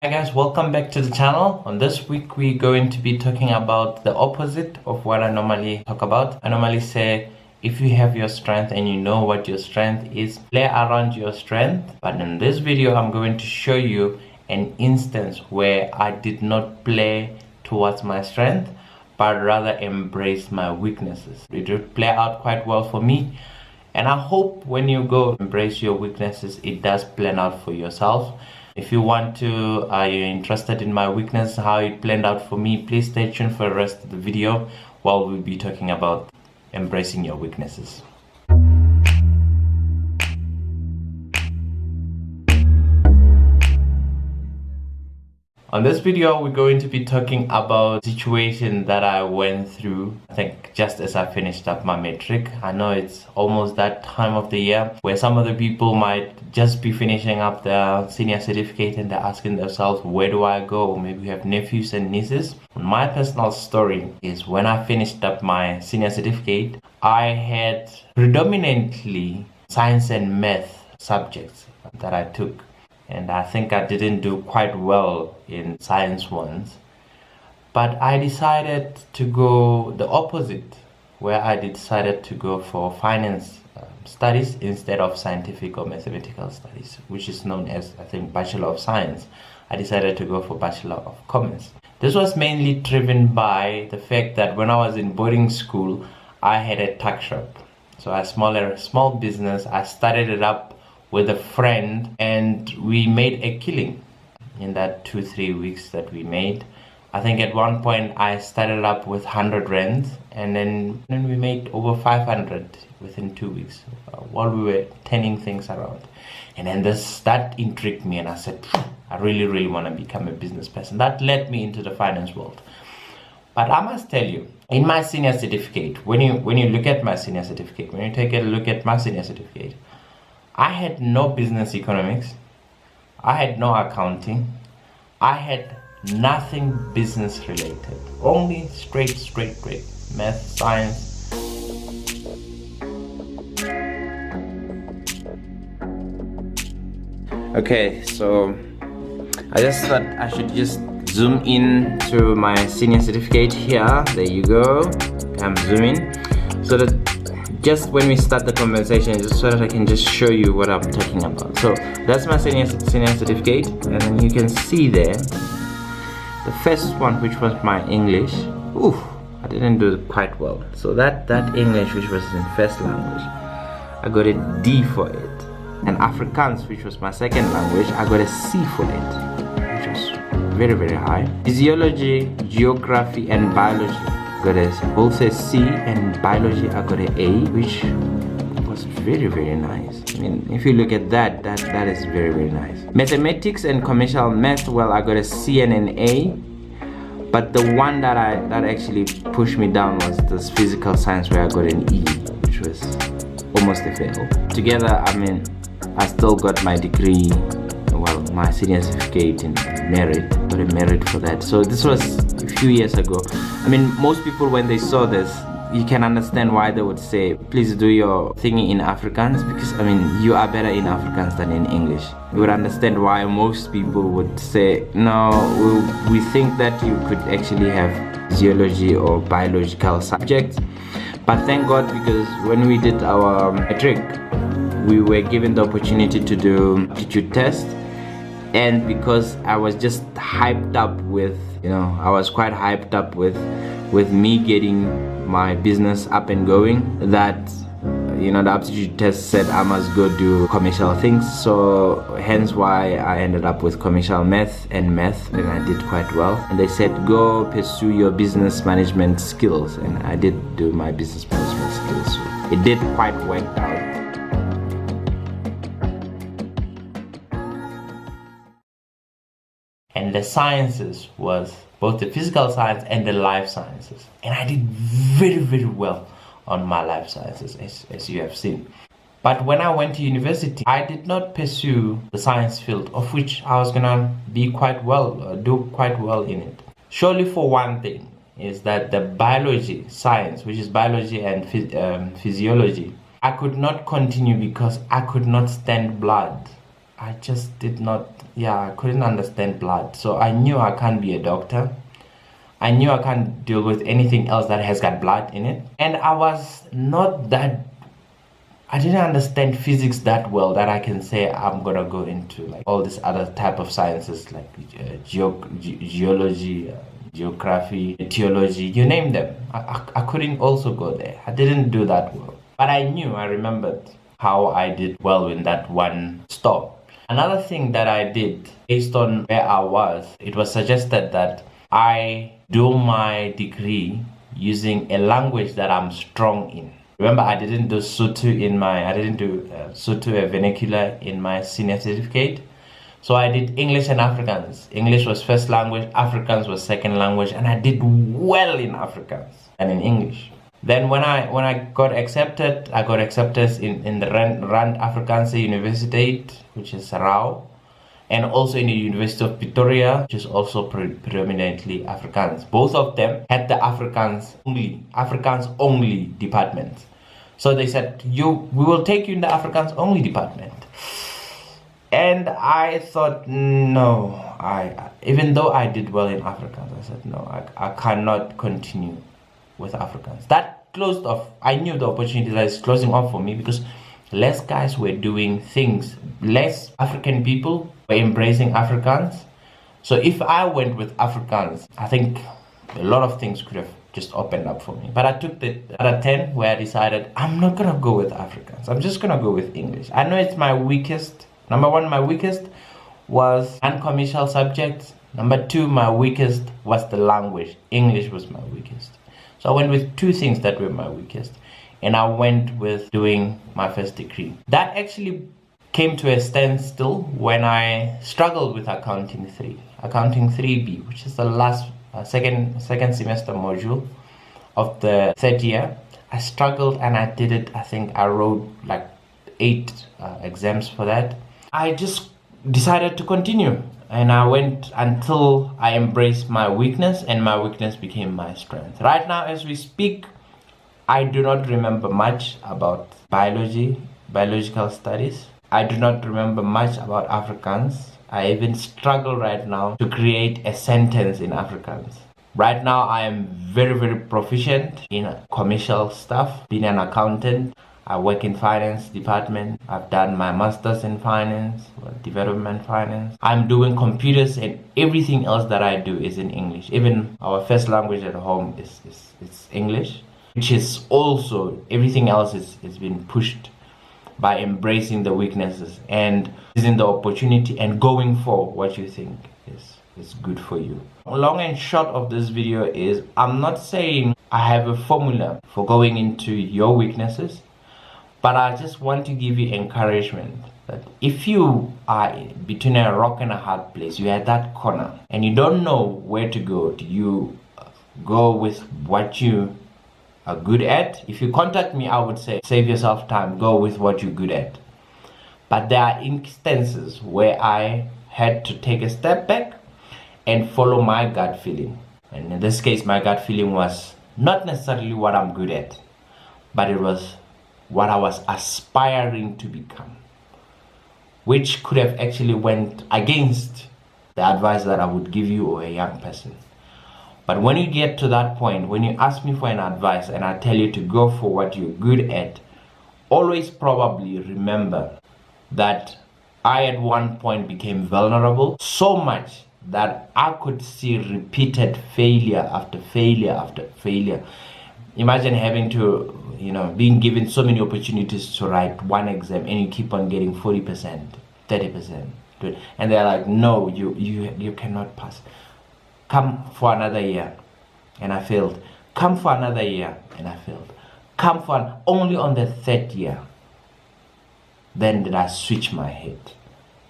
Hi guys, welcome back to the channel. On this week we're going to be talking about the opposite of what I normally talk about. I normally say if you have your strength and you know what your strength is, play around your strength. But in this video I'm going to show you an instance where I did not play towards my strength but rather embrace my weaknesses. It did play out quite well for me, and I hope when you go embrace your weaknesses it does plan out for yourself. If you want to, are you interested in my weakness, how it planned out for me, please stay tuned for the rest of the video while we'll be talking about embracing your weaknesses. On this video, we're going to be talking about a situation that I went through, I think just as I finished up my Matric. I know it's almost that time of the year where some of the people might just be finishing up their senior certificate and they're asking themselves, where do I go? Or maybe you have nephews and nieces. My personal story is when I finished up my senior certificate, I had predominantly science and math subjects that I took. And I think I didn't do quite well in science ones. But I decided to go the opposite, where I decided to go for finance studies instead of scientific or mathematical studies, which is known as, I think, Bachelor of Science. I decided to go for Bachelor of Commerce. This was mainly driven by the fact that when I was in boarding school, I had a tuck shop. So a small business. I started it up with a friend and we made a killing in that 2-3 weeks that we made. I think at one point I started up with 100 rands and then we made over 500 within 2 weeks while we were turning things around. And then that intrigued me and I said, I really want to become a business person. That led me into the finance world. But I must tell you, in my senior certificate, when you look at my senior certificate, when you take a look at my senior certificate, I had no business economics, I had no accounting, I had nothing business related, only straight math, science. Okay, so I just thought I should just zoom in to my senior certificate here. There you go. I'm zooming so that just when we start the conversation, just so that I can just show you what I'm talking about. So that's my senior certificate, and then you can see there the first one, which was my English. Oof, I didn't do quite well. So that English, which was in first language, I got a D for it. And Afrikaans, which was my second language, I got a C for it, which was very high. Physiology, geography, and biology got both a C, and biology I got an A, which was very nice. I mean, if you look at that is very nice. Mathematics and commercial math, well, I got a C and an A, but the one that actually pushed me down was this physical science, where I got an E, which was almost a fail. Together, I mean, I still got my degree, well, my senior certificate in merit, got a merit for that. So this was a few years ago. I mean, most people, when they saw this, you can understand why they would say, please do your thingy in Afrikaans, because I mean, you are better in Afrikaans than in English. You would understand why most people would say, no, we think that you could actually have zoology or biological subjects. But thank God, because when we did our Matric, we were given the opportunity to do aptitude test. And because I was just hyped up with, I was quite hyped up with me getting my business up and going, that, the aptitude test said I must go do commercial things. So hence why I ended up with commercial math, and I did quite well. And they said, go pursue your business management skills. And I did do my business management skills. So it did quite work out. And the sciences was both the physical science and the life sciences, and I did very well on my life sciences, as you have seen. But when I went to university, I did not pursue the science field, of which I was gonna be quite well, do quite well in it. Surely for one thing is that the biology science, which is biology and physiology, I could not continue because I could not stand blood. I just did not I couldn't understand blood. So I knew I can't be a doctor. I knew I can't deal with anything else that has got blood in it. And I didn't understand physics that well that I can say I'm gonna go into like all this other type of sciences like geology, geography, theology, you name them. I couldn't also go there. I didn't do that well. But I remembered how I did well in that one stop. Another thing that I did based on where I was, it was suggested that I do my degree using a language that I'm strong in. Remember, I didn't do Sotho vernacular in my senior certificate. So I did English and Afrikaans. English was first language, Afrikaans was second language, and I did well in Afrikaans and in English. Then when I got accepted, I got accepted in the Rand Afrikaanse University, which is Rao, and also in the University of Pretoria, which is also predominantly Afrikaans. Both of them had the Afrikaans only department. So they said, we will take you in the Afrikaans only department. And I thought, no, even though I did well in Afrikaans, I said, no, I cannot continue with Afrikaans. That closed off. I knew the opportunity that is closing off for me because less guys were doing things. Less African people were embracing Afrikaans. So if I went with Afrikaans, I think a lot of things could have just opened up for me. But I took the other 10 where I decided I'm not going to go with Afrikaans. I'm just going to go with English. I know it's my weakest. Number one, my weakest was uncommercial subjects. Number two, my weakest was the language. English was my weakest. So I went with two things that were my weakest. And I went with doing my first degree. That actually came to a standstill when I struggled with accounting 3B, which is the last second semester module of the third year. I struggled and I did it. I think I wrote like 8 exams for that. I just decided to continue, and I went until I embraced my weakness, and my weakness became my strength. Right now, as we speak, I do not remember much about biological studies. I do not remember much about Afrikaans. I even struggle right now to create a sentence in Afrikaans. Right now, I am very, very proficient in commercial stuff, being an accountant. I work in finance department. I've done my master's in finance, development finance. I'm doing computers, and everything else that I do is in English. Even our first language at home is English, which is also, everything else is being pushed by embracing the weaknesses and using the opportunity and going for what you think is good for you. Long and short of this video is, I'm not saying I have a formula for going into your weaknesses, but I just want to give you encouragement that if you are between a rock and a hard place, you're at that corner and you don't know where to go, do you go with what you are good at? If you contact me, I would say save yourself time, go with what you're good at. But there are instances where I had to take a step back and follow my gut feeling. And in this case, my gut feeling was not necessarily what I'm good at, but it was what I was aspiring to become, which could have actually went against the advice that I would give you or a young person. But when you get to that point, when you ask me for an advice and I tell you to go for what you're good at, always probably remember that I at one point became vulnerable so much that I could see repeated failure after failure after failure. Imagine having to, being given so many opportunities to write one exam and you keep on getting 40%, 30%. And they're like, no, you cannot pass. Come for another year. And I failed. Come for another year. And I failed. Come for only on the third year. Then did I switch my head.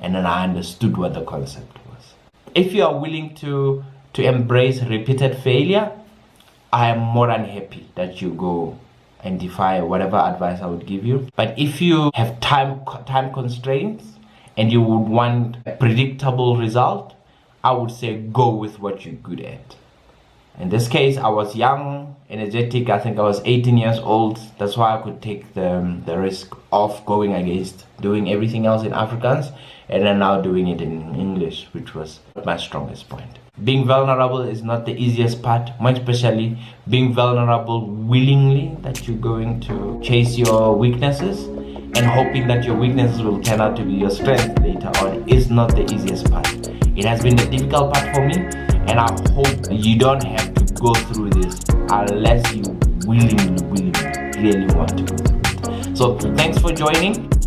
And then I understood what the concept was. If you are willing to embrace repeated failure, I am more than happy that you go and defy whatever advice I would give you. But if you have time constraints and you would want a predictable result, I would say go with what you're good at. In this case, I was young, energetic. I think I was 18 years old. That's why I could take the risk of going against doing everything else in Afrikaans and then now doing it in English, which was my strongest point. Being vulnerable is not the easiest part, more especially being vulnerable willingly, that you're going to chase your weaknesses and hoping that your weaknesses will turn out to be your strength later on is not the easiest part. It has been the difficult part for me, and I hope you don't have to go through this unless you willingly really want to go through it. So thanks for joining.